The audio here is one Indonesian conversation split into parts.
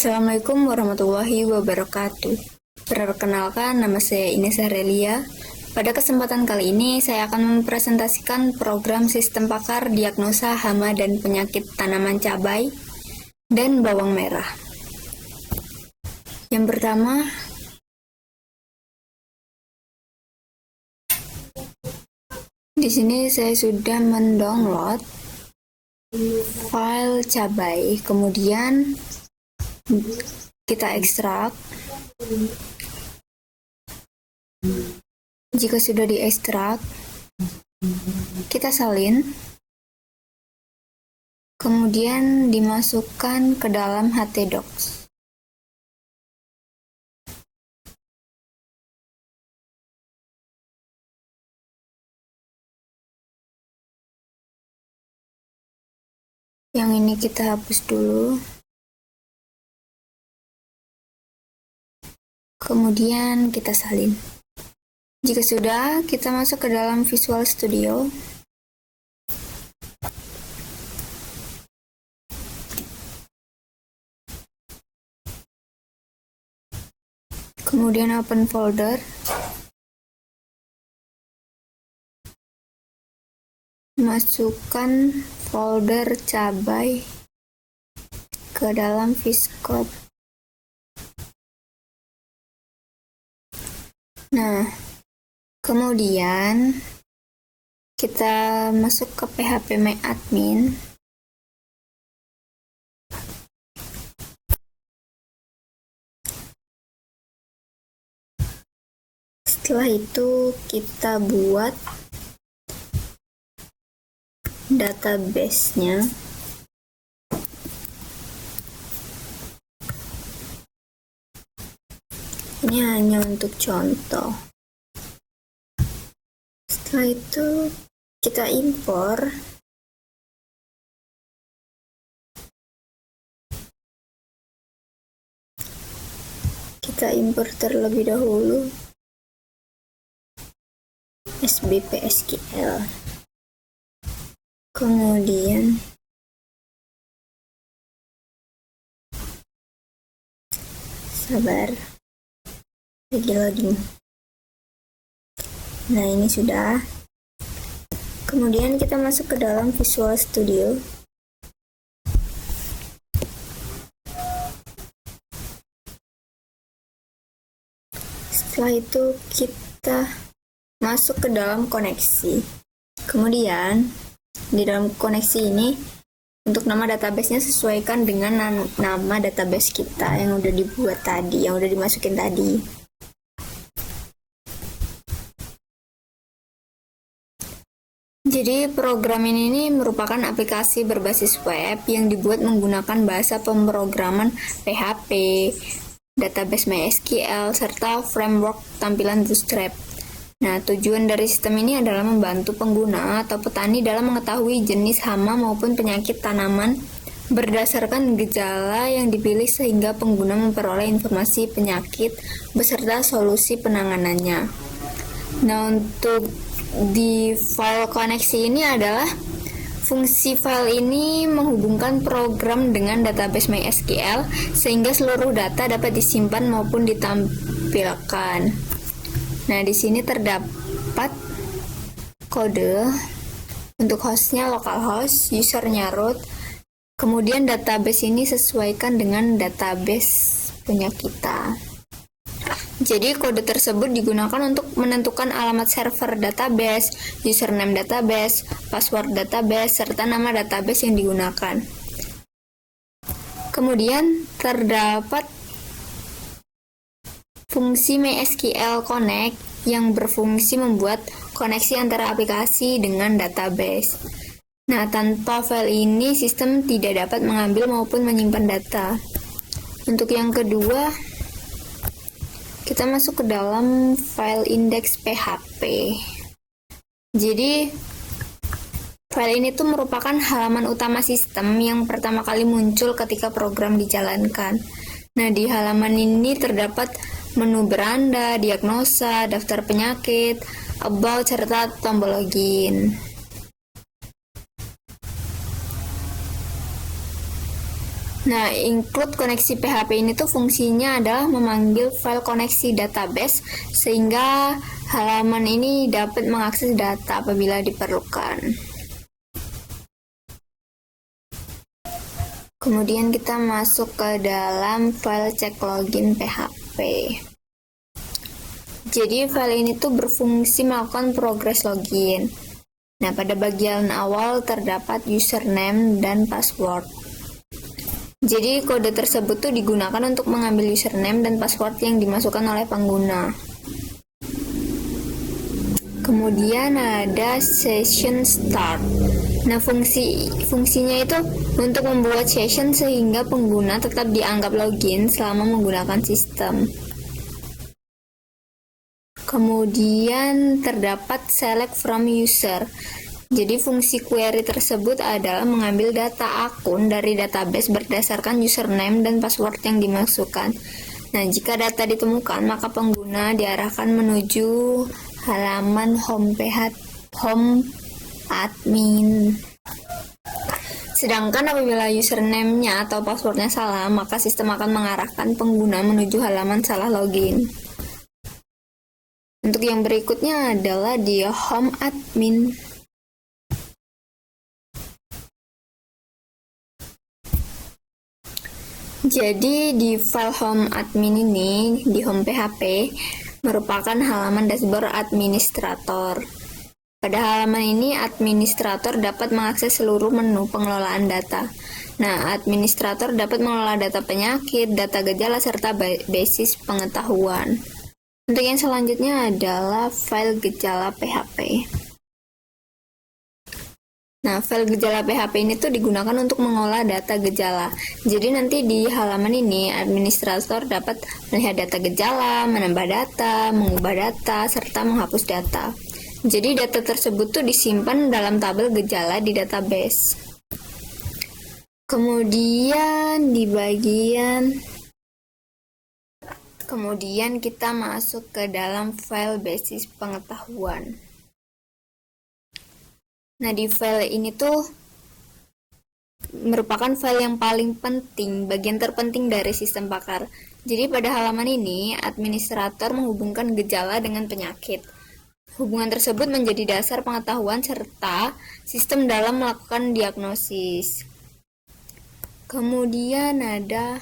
Assalamualaikum warahmatullahi wabarakatuh. Perkenalkan, nama saya Ines Arelia. Pada kesempatan kali ini, saya akan mempresentasikan program Sistem Pakar Diagnosa Hama dan Penyakit Tanaman Cabai dan Bawang Merah. Yang pertama, di sini saya sudah mendownload file cabai, kemudian kita ekstrak. Jika sudah diekstrak, kita salin, kemudian dimasukkan ke dalam htdocs. Yang ini kita hapus dulu. Kemudian kita salin. Jika sudah, kita masuk ke dalam Visual Studio. Kemudian open folder. Masukkan folder cabai ke dalam Viscode. Nah, kemudian kita masuk ke phpMyAdmin. Setelah itu kita buat database-nya. Ini hanya untuk contoh. Setelah itu kita impor. Kita impor terlebih dahulu sbp_sql. Kemudian sabar, lagi loading. Nah, ini sudah. Kemudian kita masuk ke dalam Visual Studio. Setelah itu kita masuk ke dalam koneksi. Kemudian di dalam koneksi ini, untuk nama database-nya sesuaikan dengan nama database kita yang udah dibuat tadi, yang udah dimasukin tadi. Jadi program ini merupakan aplikasi berbasis web yang dibuat menggunakan bahasa pemrograman PHP, database MySQL, serta framework tampilan Bootstrap. Nah, tujuan dari sistem ini adalah membantu pengguna atau petani dalam mengetahui jenis hama maupun penyakit tanaman berdasarkan gejala yang dipilih sehingga pengguna memperoleh informasi penyakit beserta solusi penanganannya. Nah, untuk di file koneksi ini adalah fungsi file ini menghubungkan program dengan database MySQL sehingga seluruh data dapat disimpan maupun ditampilkan. Nah, di sini terdapat kode untuk hostnya localhost, usernya root. Kemudian database ini sesuaikan dengan database punya kita. Jadi kode tersebut digunakan untuk menentukan alamat server database, username database, password database, serta nama database yang digunakan. Kemudian terdapat fungsi MySQL Connect yang berfungsi membuat koneksi antara aplikasi dengan database. Nah, tanpa file ini, sistem tidak dapat mengambil maupun menyimpan data. Untuk yang kedua, kita masuk ke dalam file index.php. Jadi, file ini tuh merupakan halaman utama sistem yang pertama kali muncul ketika program dijalankan. Nah, di halaman ini terdapat menu beranda, diagnosa, daftar penyakit, about, serta tombol login. Nah, include koneksi PHP ini tuh fungsinya adalah memanggil file koneksi database sehingga halaman ini dapat mengakses data apabila diperlukan. Kemudian kita masuk ke dalam file check login PHP. Jadi file ini tuh berfungsi melakukan progress login. Nah, pada bagian awal terdapat username dan password. Jadi kode tersebut tuh digunakan untuk mengambil username dan password yang dimasukkan oleh pengguna. Kemudian ada session start. Nah, fungsinya itu untuk membuat session sehingga pengguna tetap dianggap login selama menggunakan sistem. Kemudian terdapat select from user. Jadi fungsi query tersebut adalah mengambil data akun dari database berdasarkan username dan password yang dimasukkan. Nah, jika data ditemukan, maka pengguna diarahkan menuju halaman home admin. Sedangkan apabila username-nya atau password-nya salah, maka sistem akan mengarahkan pengguna menuju halaman salah login. Untuk yang berikutnya adalah di home admin. Jadi di file home admin ini, di home PHP, merupakan halaman dashboard administrator. Pada halaman ini, administrator dapat mengakses seluruh menu pengelolaan data. Nah, administrator dapat mengelola data penyakit, data gejala, serta basis pengetahuan. Untuk yang selanjutnya adalah file gejala PHP. Nah, file gejala PHP ini tuh digunakan untuk mengolah data gejala. Jadi nanti di halaman ini, administrator dapat melihat data gejala, menambah data, mengubah data, serta menghapus data. Jadi data tersebut tuh disimpan dalam tabel gejala di database. Kemudian kita masuk ke dalam file basis pengetahuan. Nah, di file ini tuh merupakan file yang paling penting, bagian terpenting dari sistem pakar. Jadi pada halaman ini, administrator menghubungkan gejala dengan penyakit. Hubungan tersebut menjadi dasar pengetahuan serta sistem dalam melakukan diagnosis. Kemudian ada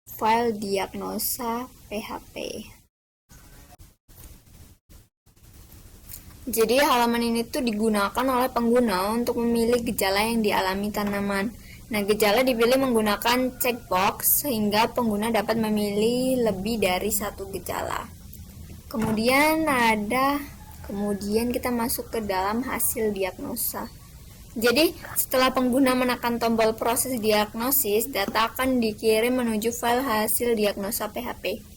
file diagnosa PHP. Jadi halaman ini tuh digunakan oleh pengguna untuk memilih gejala yang dialami tanaman. Nah, gejala dipilih menggunakan checkbox sehingga pengguna dapat memilih lebih dari satu gejala. Kemudian kita masuk ke dalam hasil diagnosa. Jadi, setelah pengguna menekan tombol proses diagnosis, data akan dikirim menuju file hasil diagnosa PHP.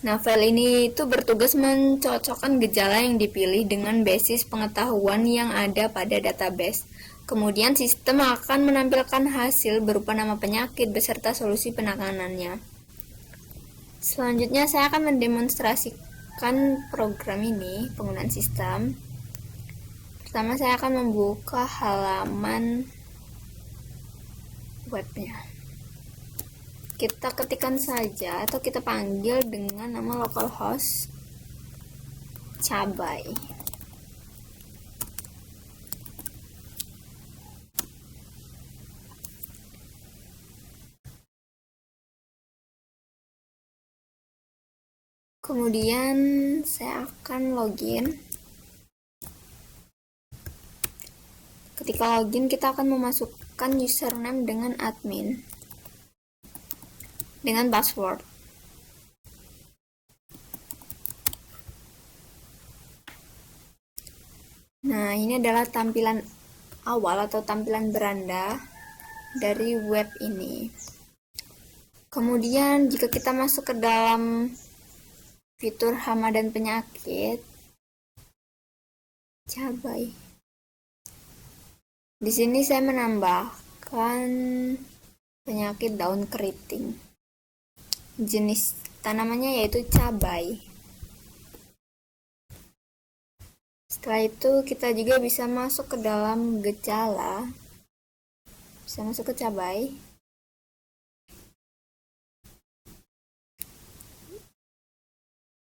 Nah, file ini itu bertugas mencocokkan gejala yang dipilih dengan basis pengetahuan yang ada pada database. Kemudian sistem akan menampilkan hasil berupa nama penyakit beserta solusi penanganannya. Selanjutnya saya akan mendemonstrasikan program ini, penggunaan sistem. Pertama saya akan membuka halaman webnya. Kita ketikkan saja atau kita panggil dengan nama localhost cabai. Kemudian saya akan login. Ketika login, kita akan memasukkan username dengan admin dengan password. Nah, ini adalah tampilan awal atau tampilan beranda dari web ini. Kemudian jika kita masuk ke dalam fitur hama dan penyakit cabai, di sini saya menambahkan penyakit daun keriting. Jenis tanamannya yaitu cabai. Setelah itu kita juga bisa masuk ke dalam gejala. Bisa masuk ke cabai.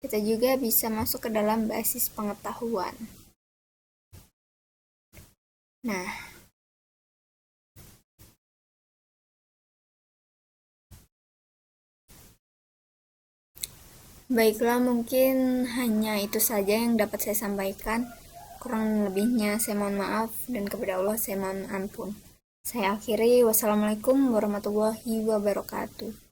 Kita juga bisa masuk ke dalam basis pengetahuan. Nah, baiklah, mungkin hanya itu saja yang dapat saya sampaikan. Kurang lebihnya saya mohon maaf, dan kepada Allah saya mohon ampun. Saya akhiri, wassalamualaikum warahmatullahi wabarakatuh.